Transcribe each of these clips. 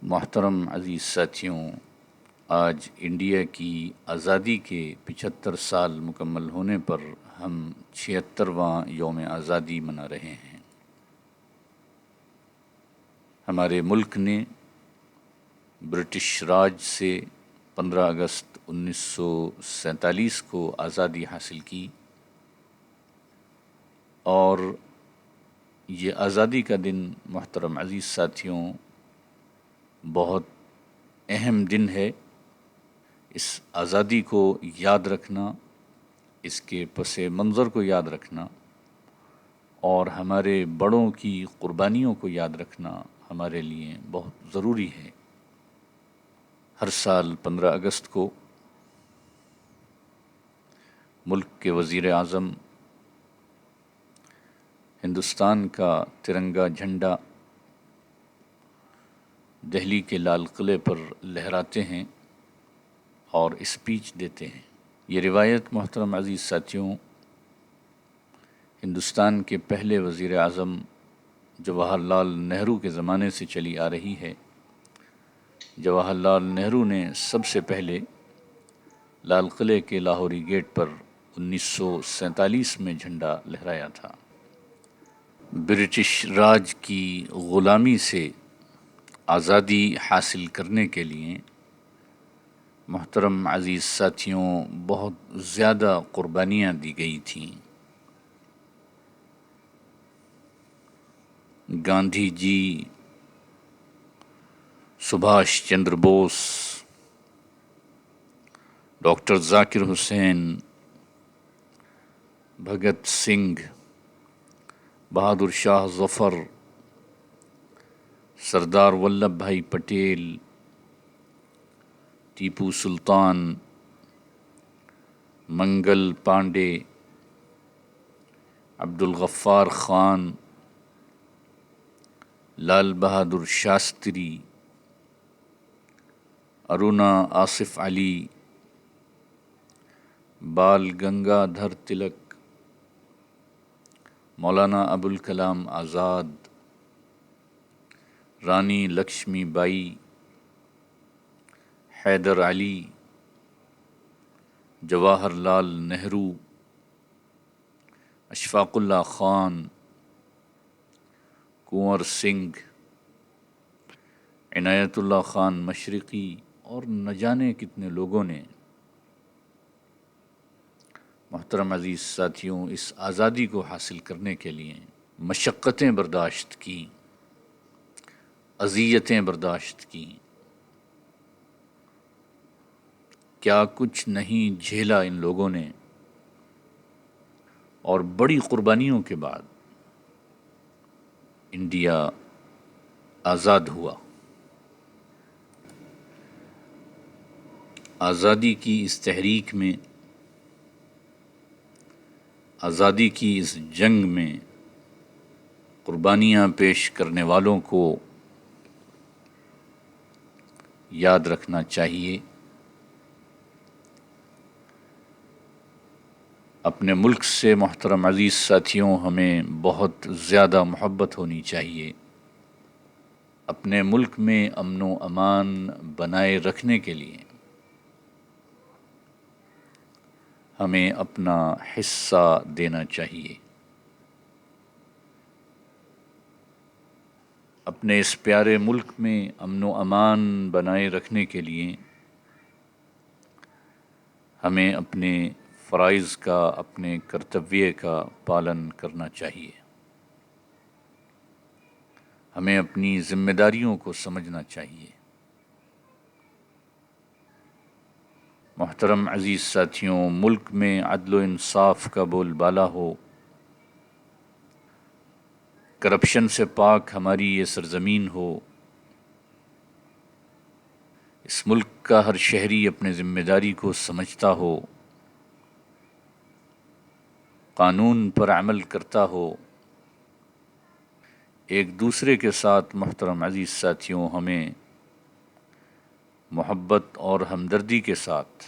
محترم عزیز ساتھیوں، آج انڈیا کی آزادی کے 75 سال مکمل ہونے پر ہم 76واں یوم آزادی منا رہے ہیں۔ ہمارے ملک نے برٹش راج سے 15 اگست 1947 کو آزادی حاصل کی، اور یہ آزادی کا دن محترم عزیز ساتھیوں بہت اہم دن ہے۔ اس آزادی کو یاد رکھنا، اس کے پس منظر کو یاد رکھنا اور ہمارے بڑوں کی قربانیوں کو یاد رکھنا ہمارے لیے بہت ضروری ہے۔ ہر سال 15 اگست کو ملک کے وزیر اعظم ہندوستان کا ترنگا جھنڈا دہلی کے لال قلعے پر لہراتے ہیں اور اسپیچ دیتے ہیں۔ یہ روایت محترم عزیز ساتھیوں ہندوستان کے پہلے وزیر اعظم جواہر لال نہرو کے زمانے سے چلی آ رہی ہے۔ جواہر لال نہرو نے سب سے پہلے لال قلعے کے لاہوری گیٹ پر 1947 میں جھنڈا لہرایا تھا۔ برٹش راج کی غلامی سے آزادی حاصل کرنے کے لیے محترم عزیز ساتھیوں بہت زیادہ قربانیاں دی گئی تھیں۔ گاندھی جی، سبھاش چندر بوس، ڈاکٹر ذاکر حسین، بھگت سنگھ، بہادر شاہ ظفر، سردار ولبھ بھائی پٹیل، ٹیپو سلطان، منگل پانڈے، عبد الغفار خان، لال بہادر شاستری، ارونا آصف علی، بال گنگا دھر تلک، مولانا ابوالکلام آزاد، رانی لکشمی بائی، حیدر علی، جواہر لال نہرو، اشفاق اللہ خان، کنور سنگھ، عنایت اللہ خان مشرقی اور نہ جانے کتنے لوگوں نے محترم عزیز ساتھیوں اس آزادی کو حاصل کرنے کے لیے مشقتیں برداشت کی، اذیتیں برداشت کی، کیا کچھ نہیں جھیلا ان لوگوں نے، اور بڑی قربانیوں کے بعد انڈیا آزاد ہوا۔ آزادی کی اس تحریک میں، آزادی کی اس جنگ میں قربانیاں پیش کرنے والوں کو یاد رکھنا چاہیے۔ اپنے ملک سے محترم عزیز ساتھیوں ہمیں بہت زیادہ محبت ہونی چاہیے۔ اپنے ملک میں امن و امان بنائے رکھنے کے لیے ہمیں اپنا حصہ دینا چاہیے۔ اپنے اس پیارے ملک میں امن و امان بنائے رکھنے کے لیے ہمیں اپنے فرائض کا، اپنے کرتویہ کا پالن کرنا چاہیے۔ ہمیں اپنی ذمہ داریوں کو سمجھنا چاہیے۔ محترم عزیز ساتھیوں، ملک میں عدل و انصاف کا بول بالا ہو، کرپشن سے پاک ہماری یہ سرزمین ہو، اس ملک کا ہر شہری اپنے ذمہ داری کو سمجھتا ہو، قانون پر عمل کرتا ہو، ایک دوسرے کے ساتھ محترم عزیز ساتھیوں ہمیں محبت اور ہمدردی کے ساتھ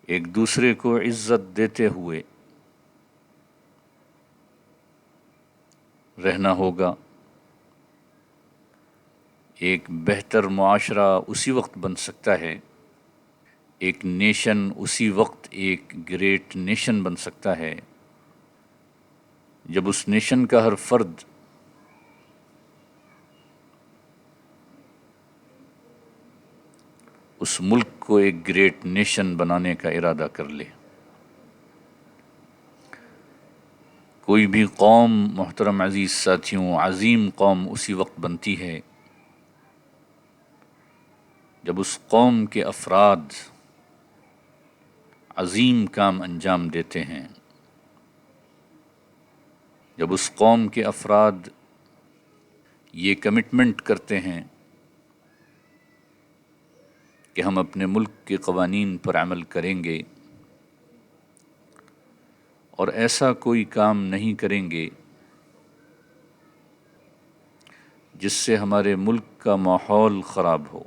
ایک دوسرے کو عزت دیتے ہوئے رہنا ہوگا۔ ایک بہتر معاشرہ اسی وقت بن سکتا ہے، ایک نیشن اسی وقت ایک گریٹ نیشن بن سکتا ہے جب اس نیشن کا ہر فرد اس ملک کو ایک گریٹ نیشن بنانے کا ارادہ کر لے۔ کوئی بھی قوم، محترم عزیز ساتھیوں، عظیم قوم اسی وقت بنتی ہے جب اس قوم کے افراد عظیم کام انجام دیتے ہیں، جب اس قوم کے افراد یہ کمٹمنٹ کرتے ہیں کہ ہم اپنے ملک کے قوانین پر عمل کریں گے اور ایسا کوئی کام نہیں کریں گے جس سے ہمارے ملک کا ماحول خراب ہو،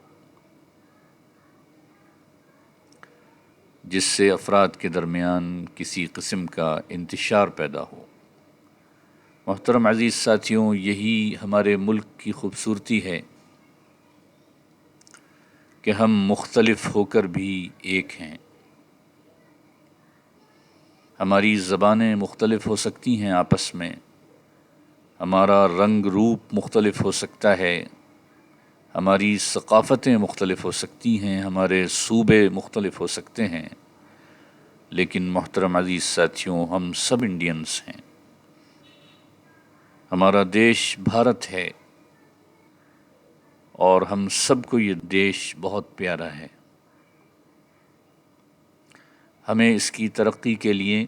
جس سے افراد کے درمیان کسی قسم کا انتشار پیدا ہو۔ محترم عزیز ساتھیوں، یہی ہمارے ملک کی خوبصورتی ہے کہ ہم مختلف ہو کر بھی ایک ہیں۔ ہماری زبانیں مختلف ہو سکتی ہیں آپس میں، ہمارا رنگ روپ مختلف ہو سکتا ہے، ہماری ثقافتیں مختلف ہو سکتی ہیں، ہمارے صوبے مختلف ہو سکتے ہیں، لیکن محترم عزیز ساتھیوں، ہم سب انڈینز ہیں۔ ہمارا دیش بھارت ہے اور ہم سب کو یہ دیش بہت پیارا ہے۔ ہمیں اس کی ترقی کے لیے،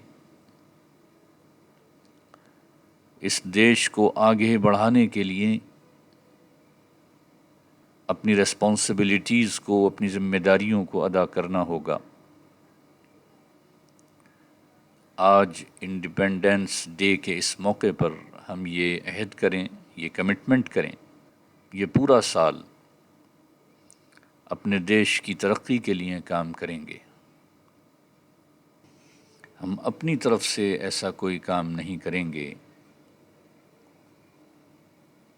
اس دیش کو آگے بڑھانے کے لیے اپنی ریسپانسبلٹیز کو، اپنی ذمہ داریوں کو ادا کرنا ہوگا۔ آج انڈیپینڈنس ڈے کے اس موقع پر ہم یہ عہد کریں، یہ کمٹمنٹ کریں، یہ پورا سال اپنے دیش کی ترقی کے لیے کام کریں گے۔ ہم اپنی طرف سے ایسا کوئی کام نہیں کریں گے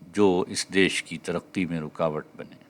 جو اس دیش کی ترقی میں رکاوٹ بنے۔